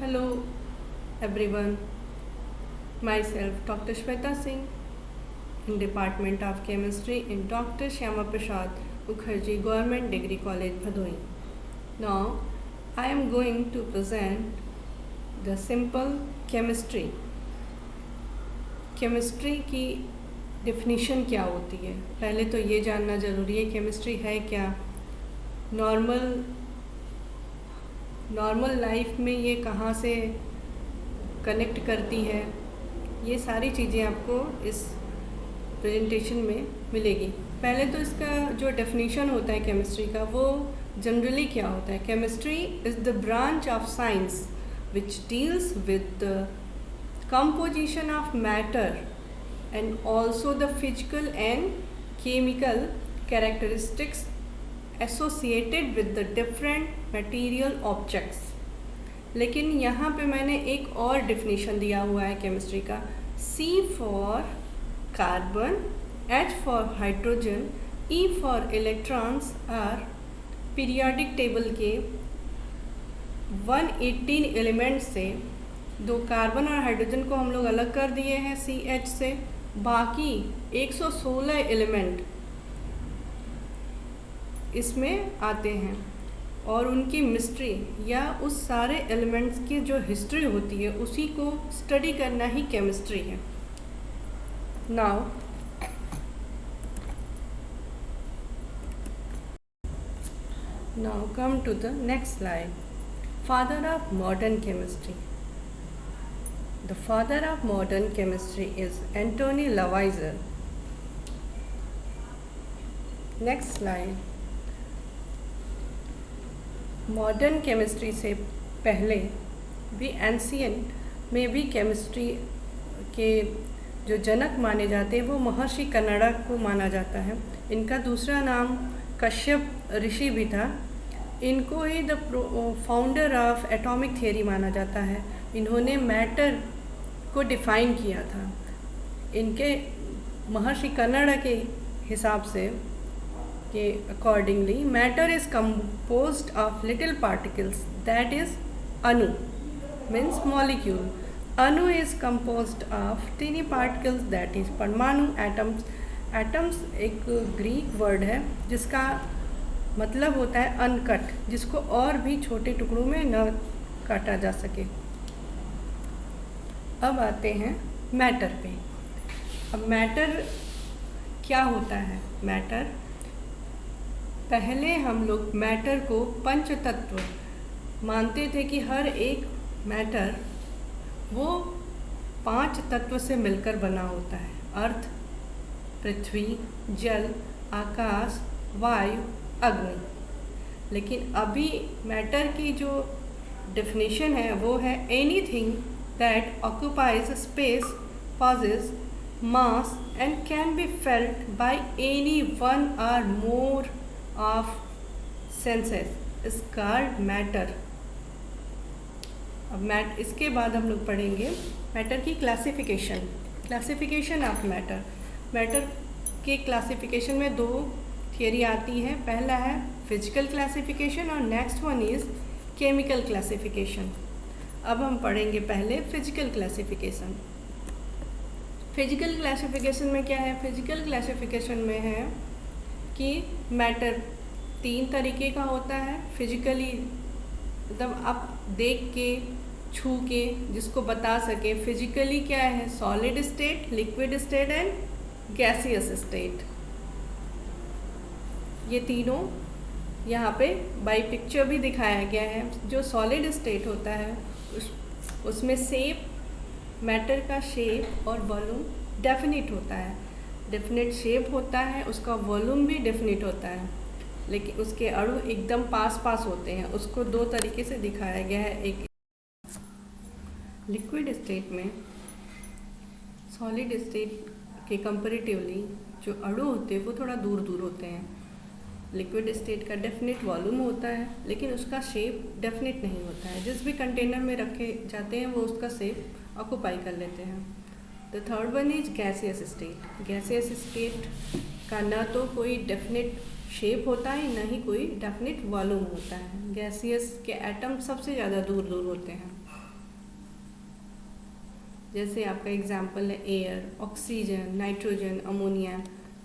Hello everyone, myself Dr. Shweta Singh in Department of Chemistry in Dr. Shyama Prasad Mukherjee Government Degree College Bhadoi. Now I am going to present the simple chemistry. Chemistry की definition क्या होती है? पहले तो ये जानना ज़रूरी है केमिस्ट्री है क्या, नॉर्मल लाइफ में ये कहाँ से कनेक्ट करती है, ये सारी चीज़ें आपको इस प्रेजेंटेशन में मिलेगी। पहले तो इसका जो डेफिनेशन होता है केमिस्ट्री का वो जनरली क्या होता है? Chemistry is the branch of science which deals with the composition of matter and also the physical and chemical characteristics associated with the different material objects। लेकिन यहाँ पे मैंने एक और डिफिनीशन दिया हुआ है केमिस्ट्री का, C for carbon, H for hydrogen, E for electrons are periodic table के 118 एलिमेंट्स से दो कार्बन और हाइड्रोजन को हम लोग अलग कर दिए हैं CH से, बाकी 116 एलिमेंट इसमें आते हैं और उनकी मिस्ट्री या उस सारे एलिमेंट्स की जो हिस्ट्री होती है उसी को स्टडी करना ही केमिस्ट्री है। Now come to the next slide. Father of modern chemistry. The father of modern chemistry is Antony Lavoisier. Next slide. Modern chemistry से पहले भी एंशियंट में भी केमिस्ट्री के जो जनक माने जाते हैं वो महर्षि कन्नड़ा को माना जाता है। इनका दूसरा नाम कश्यप ऋषि भी था। इनको ही the founder of atomic theory माना जाता है। इन्होंने मैटर को डिफ़ाइन किया था। इनके महर्षि कन्नड़ा के हिसाब से के accordingly matter is composed of little particles that is अणु मीन्स मॉलिक्यूल। अणु is composed of tiny particles that is परमाणु। एटम्स एक ग्रीक वर्ड है जिसका मतलब होता है अनकट, जिसको और भी छोटे टुकड़ों में न काटा जा सके। अब आते हैं मैटर पे। अब मैटर क्या होता है? मैटर, पहले हम लोग मैटर को पंच तत्व मानते थे कि हर एक मैटर वो 5 तत्व से मिलकर बना होता है। अर्थ, पृथ्वी, जल, आकाश, वायु, अग्नि। लेकिन अभी मैटर की जो डेफिनेशन है वो है anything that occupies space, possesses mass and can be felt by any one or more of senses is called matter। अब इसके बाद हम लोग पढ़ेंगे मैटर की क्लासिफिकेशन ऑफ मैटर। मैटर के क्लासिफिकेशन में 2 थियरी आती है। पहला है फिजिकल क्लासिफिकेशन और next one is chemical classification. अब हम पढ़ेंगे पहले फिजिकल क्लासिफिकेशन। फिजिकल क्लासिफिकेशन में क्या है? फिजिकल क्लासिफिकेशन में है कि मैटर 3 तरीके का होता है। फिजिकली मतलब आप देख के, छू के जिसको बता सके। फिजिकली क्या है? Solid state, liquid state and gaseous state. ये तीनों यहाँ पे बाई पिक्चर भी दिखाया गया है। जो सॉलिड स्टेट होता है उसमें शेप, मैटर का शेप और वॉल्यूम डेफिनिट होता है। डेफिनिट शेप होता है, उसका वॉल्यूम भी डेफिनिट होता है, लेकिन उसके अणु एकदम पास होते हैं। उसको 2 तरीके से दिखाया गया है। एक लिक्विड स्टेट में सॉलिड स्टेट के कंपैरेटिवली जो अणु होते हैं वो थोड़ा दूर होते हैं। लिक्विड स्टेट का डेफिनेट वॉल्यूम होता है लेकिन उसका शेप डेफिनेट नहीं होता है। जिस भी कंटेनर में रखे जाते हैं वो उसका शेप ऑक्यूपाई कर लेते हैं। The third one is gaseous state. Gaseous state का ना तो कोई डेफिनेट शेप होता है ना ही कोई डेफिनेट वॉल्यूम होता है। गैसियस के एटम सबसे ज़्यादा दूर होते हैं। जैसे आपका एग्जाम्पल है एयर, ऑक्सीजन, नाइट्रोजन, अमोनिया,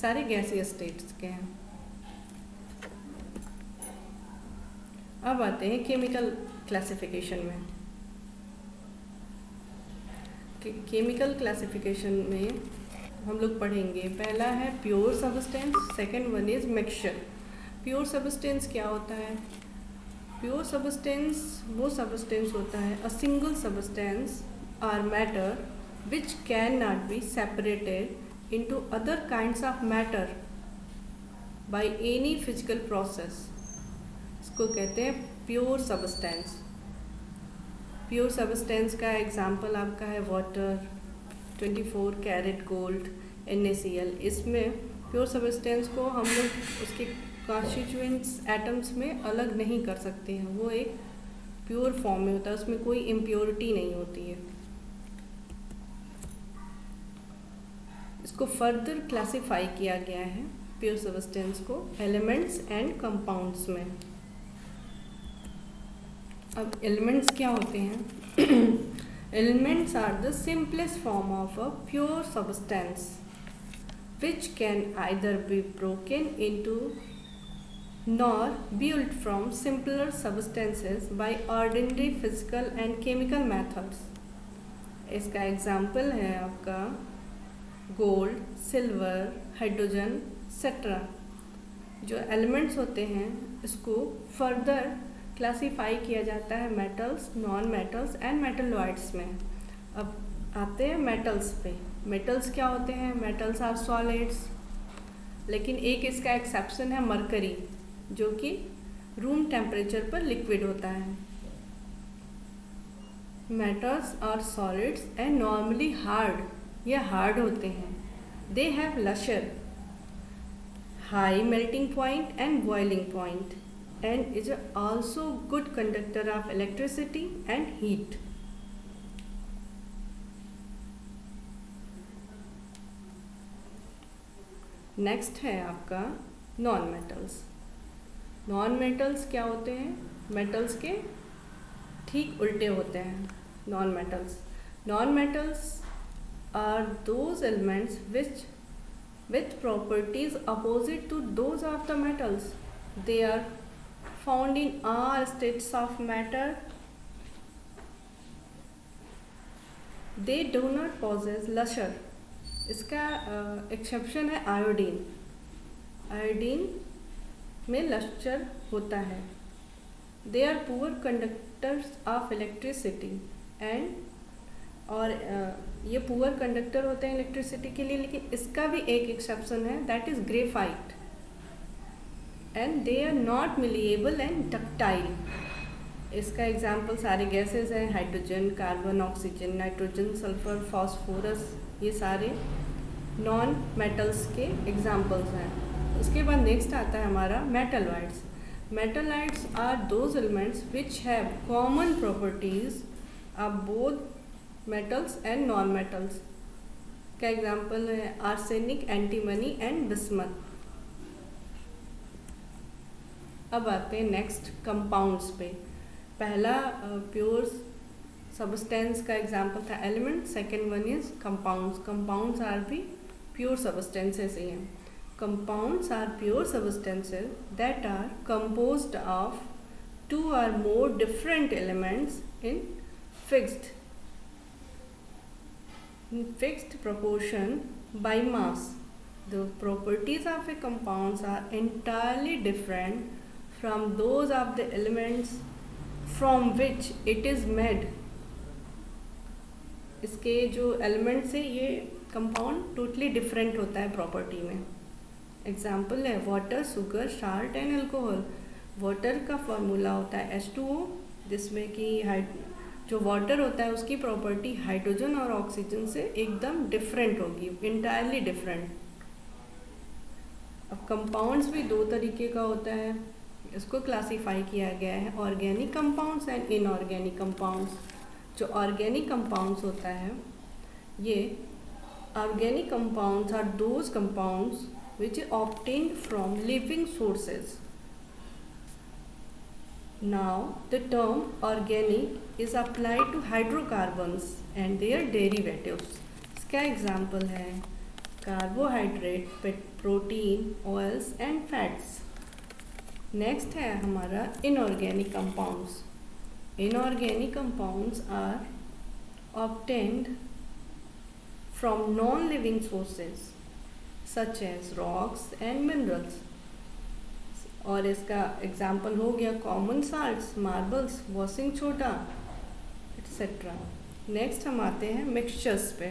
सारे गैसीय स्टेट्स के हैं। अब आते हैं केमिकल क्लासिफिकेशन में। केमिकल क्लासिफिकेशन में हम लोग पढ़ेंगे, पहला है pure substance, second one is mixture. Pure substance क्या होता है? प्योर सब्सटेंस वो सब्सटेंस होता है, a single substance or matter which can not be separated into other kinds of matter by any physical process. इसको कहते हैं प्योर सब्सटेंस। प्योर सब्सटेंस का एग्जांपल आपका है वाटर, 24 कैरेट गोल्ड, NaCl। इसमें प्योर सब्सटेंस को हम लोग उसके कॉन्स्टिट्यूएंट्स एटम्स में अलग नहीं कर सकते हैं, वो एक प्योर फॉर्म में होता है, उसमें कोई इम्प्योरिटी नहीं होती है। इसको फर्दर क्लासिफाई किया गया है प्योर सब्सटेंस को एलिमेंट्स एंड कंपाउंड्स में। अब एलिमेंट्स क्या होते हैं? Elements are the simplest form of a pure substance which can either be broken into nor built from simpler substances by ordinary physical and chemical methods। इसका example है आपका gold, silver, hydrogen etcetera. जो elements होते हैं इसको further classify किया जाता है metals, non metals and metalloids में। अब आते हैं मेटल्स पे। मेटल्स क्या होते हैं? मेटल्स आर सॉलिड्स, लेकिन एक इसका एक्सेप्शन है मरकरी, जो कि रूम टेम्परेचर पर लिक्विड होता है। Metals are solids and normally hard, ये हार्ड होते हैं। They have lustre, high melting point and boiling point and is also good conductor of electricity and heat। Next है आपका नॉन मेटल्स। नॉन मेटल्स क्या होते हैं? मेटल्स के ठीक उल्टे होते हैं non metals. Non metals are those elements which with properties opposite to those of the metals। They are found in all states of matter। They do not possess luster। इसका exception है iodine. Iodine में lustre होता है। They are poor conductors of electricity and और ये poor conductor होते हैं electricity के लिए, लेकिन इसका भी एक एक्सेप्शन है, that is graphite. And they are not malleable and ductile. इसका एग्जांपल सारे गैसेस हैं, hydrogen, carbon, oxygen, nitrogen, sulphur, phosphorus, ये सारे नॉन मेटल्स के एग्जांपल्स हैं। उसके बाद नेक्स्ट आता है हमारा metalloids. Metalloids are those elements which have common properties of both metals and non metals. का एग्जाम्पल है आर्सेनिक, एंटीमनी एंड बिस्मथ। अब आते हैं नेक्स्ट कंपाउंड्स पे। पहला प्योर सब्सटेंस का एग्जाम्पल था element, second one is compounds. Compounds are भी प्योर सब्सटेंसेस ही हैं। Compounds are pure substances that are composed of two or more different elements in fixed proportion by mass। The properties of a compounds are entirely different from those of the elements from which it is made। इसके जो element से ये compound totally different होता है property में। Example है water, sugar, salt and alcohol. Water का formula होता है H2O, जिसमें कि जो वाटर होता है उसकी प्रॉपर्टी हाइड्रोजन और ऑक्सीजन से एकदम डिफरेंट होगी, इंटायरली डिफरेंट। अब कंपाउंड्स भी दो तरीके का होता है, इसको क्लासीफाई किया गया है organic compounds and inorganic compounds. जो ऑर्गेनिक कंपाउंड्स होता है, ये organic compounds are those compounds which obtained from living sources. Now, the term organic is applied to hydrocarbons and their derivatives. इसका एग्जाम्पल है carbohydrate, protein, oils and fats. Next है हमारा inorganic compounds. Inorganic compounds are obtained from non-living sources such as rocks and minerals. और इसका example हो गया common salts, marbles, washing soda etcetera. Next हम आते हैं मिक्सचर्स पे.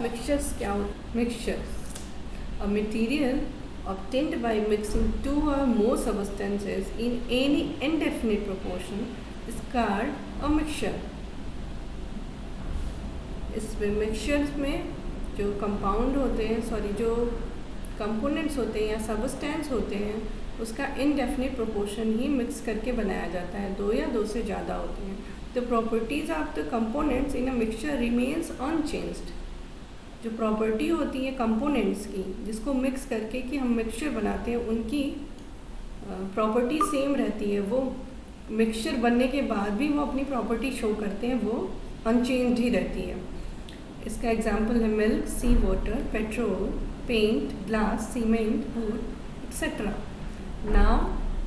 मिक्सचर्स क्या होते? Mixtures a material obtained by mixing two or more substances in any indefinite proportion is called a mixture. इसमें मिक्सचर्स में जो कंपाउंड होते हैं जो कंपोनेंट्स होते हैं या सबस्टेंस होते हैं उसका इनडेफिनिट प्रोपोर्शन ही मिक्स करके बनाया जाता है. दो या दो से ज़्यादा होते हैं. The properties of the components in a mixture remains unchanged. जो प्रॉपर्टी होती है कंपोनेंट्स की जिसको मिक्स करके कि हम मिक्सचर बनाते हैं उनकी प्रॉपर्टी सेम रहती है. वो मिक्सचर बनने के बाद भी वो अपनी प्रॉपर्टी शो करते हैं, वो अनचेंज्ड ही रहती है. इसका एग्जाम्पल है milk, sea water, petrol, paint, glass, cement, wood et cetera. Now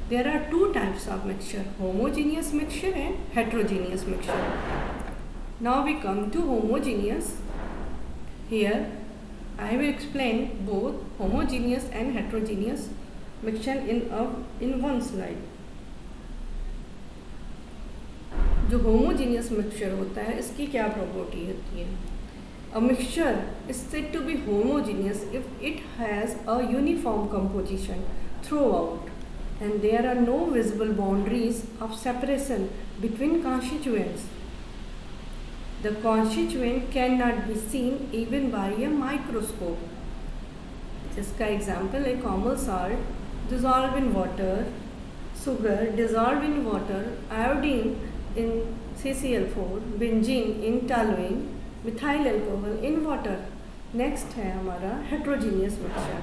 there are two types of mixture, homogeneous mixture and heterogeneous mixture. Now we come to homogeneous. Here I will explain both homogeneous and heterogeneous mixture in one slide. जो homogeneous mixture होता है इसकी क्या property होती है? A mixture is said to be homogeneous if it has a uniform composition throughout and there are no visible boundaries of separation between constituents. The constituent cannot be seen even by a microscope. जिसका example है common salt dissolved in water, sugar dissolved in water, iodine in CCl4, benzene in toluene, methyl alcohol in water. Next है हमारा heterogeneous mixture.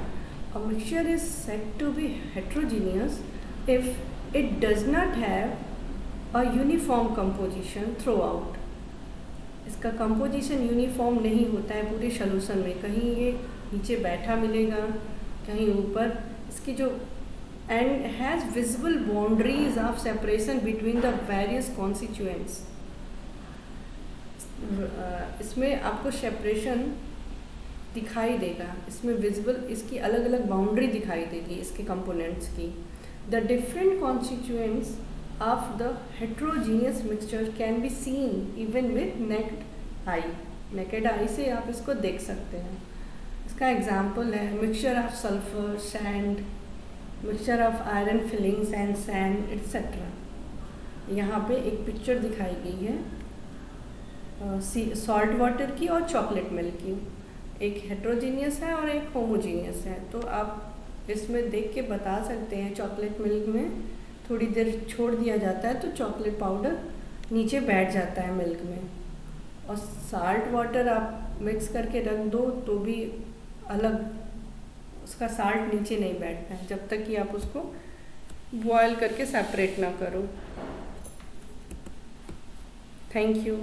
A mixture is said to be heterogeneous if it does not have a uniform composition throughout. इसका composition uniform नहीं होता है पूरे solution में. कहीं ये नीचे बैठा मिलेगा, कहीं ऊपर. इसकी जो and has visible boundaries of separation between the various constituents. इसमें आपको सेपरेशन दिखाई देगा, इसमें विजिबल इसकी अलग अलग बाउंड्री दिखाई देगी इसके कंपोनेंट्स की. The different constituents of the heterogeneous mixture can be seen even with naked eye. Naked eye से आप इसको देख सकते हैं. इसका एग्जाम्पल है mixture of sulphur, sand, mixture of iron filings and sand etcetera. यहाँ पे एक पिक्चर दिखाई गई है सॉल्ट वाटर की और चॉकलेट मिल्क की. एक हेट्रोजीनियस है और एक होमोजीनियस है. तो आप इसमें देख के बता सकते हैं चॉकलेट मिल्क में थोड़ी देर छोड़ दिया जाता है तो चॉकलेट पाउडर नीचे बैठ जाता है मिल्क में, और साल्ट वाटर आप मिक्स करके रख दो तो भी अलग उसका साल्ट नीचे नहीं बैठता है जब तक कि आप उसको बॉयल करके सेपरेट ना करो. Thank you.